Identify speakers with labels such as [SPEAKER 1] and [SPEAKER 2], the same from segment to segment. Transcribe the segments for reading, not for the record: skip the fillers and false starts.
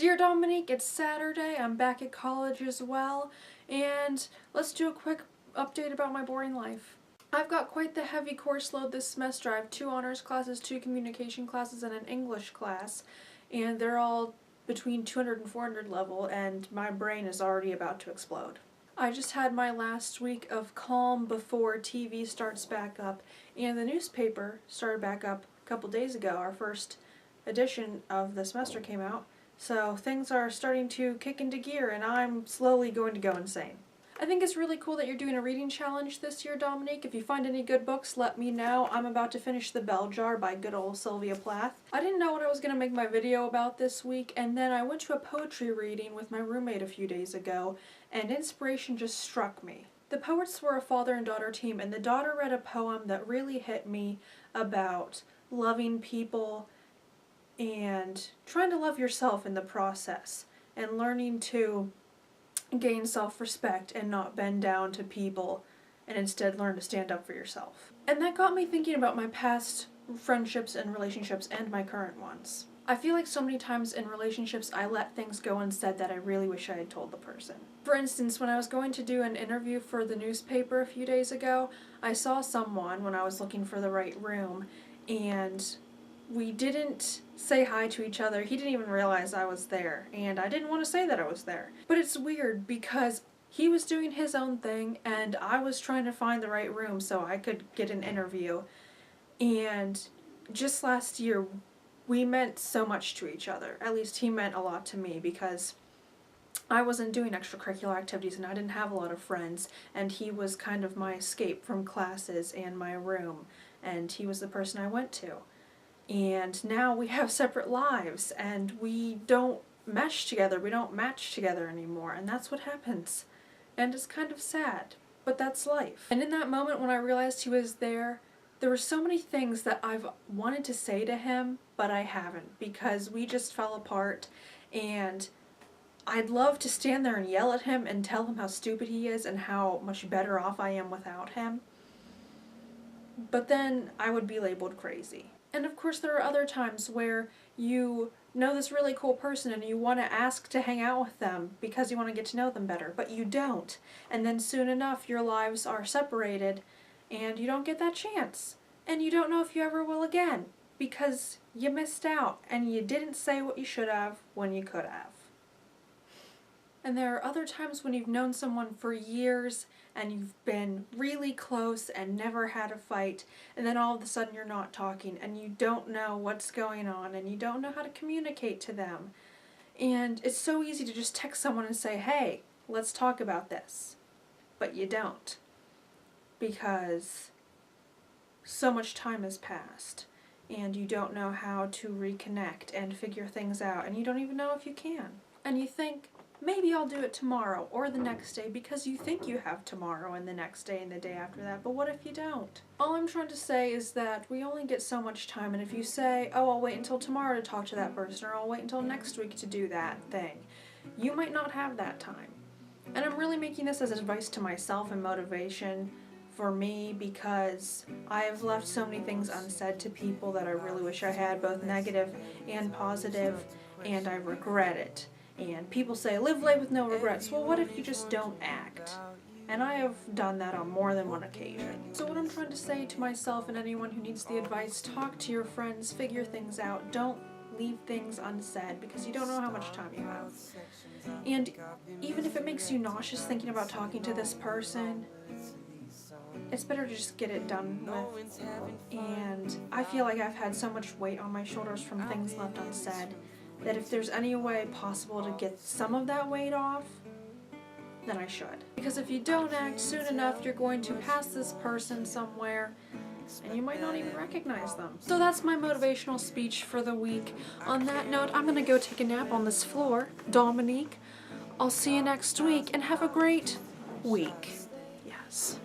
[SPEAKER 1] Dear Dominique, it's Saturday, I'm back at college as well, and let's do a quick update about my boring life. I've got quite the heavy course load this semester. I have 2 honors classes, 2 communication classes, and an English class, and they're all between 200 and 400 level, and my brain is already about to explode. I just had my last week of calm before TV starts back up, and the newspaper started back up a couple days ago. Our first edition of the semester came out, so things are starting to kick into gear, and I'm slowly going to go insane. I think it's really cool that you're doing a reading challenge this year, Dominique. If you find any good books, let me know. I'm about to finish The Bell Jar by good old Sylvia Plath. I didn't know what I was going to make my video about this week, and then I went to a poetry reading with my roommate a few days ago, and inspiration just struck me. The poets were a father and daughter team, and the daughter read a poem that really hit me about loving people and trying to love yourself in the process, and learning to gain self-respect and not bend down to people and instead learn to stand up for yourself. And that got me thinking about my past friendships and relationships and my current ones. I feel like so many times in relationships I let things go unsaid that I really wish I had told the person. For instance, when I was going to do an interview for the newspaper a few days ago, I saw someone when I was looking for the right room, and we didn't say hi to each other. He didn't even realize I was there, and I didn't want to say that I was there. But it's weird because he was doing his own thing, and I was trying to find the right room so I could get an interview. And just last year, we meant so much to each other. At least he meant a lot to me, because I wasn't doing extracurricular activities and I didn't have a lot of friends, and he was kind of my escape from classes and my room, and he was the person I went to. And now we have separate lives, and we don't mesh together, we don't match together anymore, and that's what happens. And it's kind of sad, but that's life. And in that moment when I realized he was there were so many things that I've wanted to say to him, but I haven't, because we just fell apart, and I'd love to stand there and yell at him and tell him how stupid he is and how much better off I am without him. But then I would be labeled crazy. And of course there are other times where you know this really cool person and you want to ask to hang out with them because you want to get to know them better, but you don't. And then soon enough your lives are separated and you don't get that chance. And you don't know if you ever will again because you missed out and you didn't say what you should have when you could have. And there are other times when you've known someone for years and you've been really close and never had a fight, and then all of a sudden you're not talking and you don't know what's going on and you don't know how to communicate to them. And it's so easy to just text someone and say, hey, let's talk about this. But you don't, because so much time has passed and you don't know how to reconnect and figure things out, and you don't even know if you can. And you think, maybe I'll do it tomorrow or the next day, because you think you have tomorrow and the next day and the day after that, but what if you don't? All I'm trying to say is that we only get so much time, and if you say, oh, I'll wait until tomorrow to talk to that person, or I'll wait until next week to do that thing, you might not have that time. And I'm really making this as advice to myself and motivation for me, because I have left so many things unsaid to people that I really wish I had, both negative and positive, and I regret it. And people say, live life with no regrets. Well, what if you just don't act? And I have done that on more than one occasion. So what I'm trying to say to myself and anyone who needs the advice, talk to your friends, figure things out. Don't leave things unsaid, because you don't know how much time you have. And even if it makes you nauseous thinking about talking to this person, it's better to just get it done with. And I feel like I've had so much weight on my shoulders from things left unsaid, that if there's any way possible to get some of that weight off, then I should. Because if you don't act soon enough, you're going to pass this person somewhere and you might not even recognize them. So that's my motivational speech for the week. On that note, I'm gonna go take a nap on this floor. Dominique, I'll see you next week, and have a great week. Yes.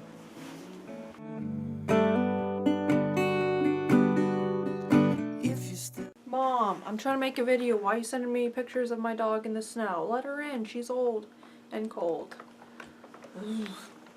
[SPEAKER 1] Mom, I'm trying to make a video. Why are you sending me pictures of my dog in the snow? Let her in. She's old and cold. Ugh.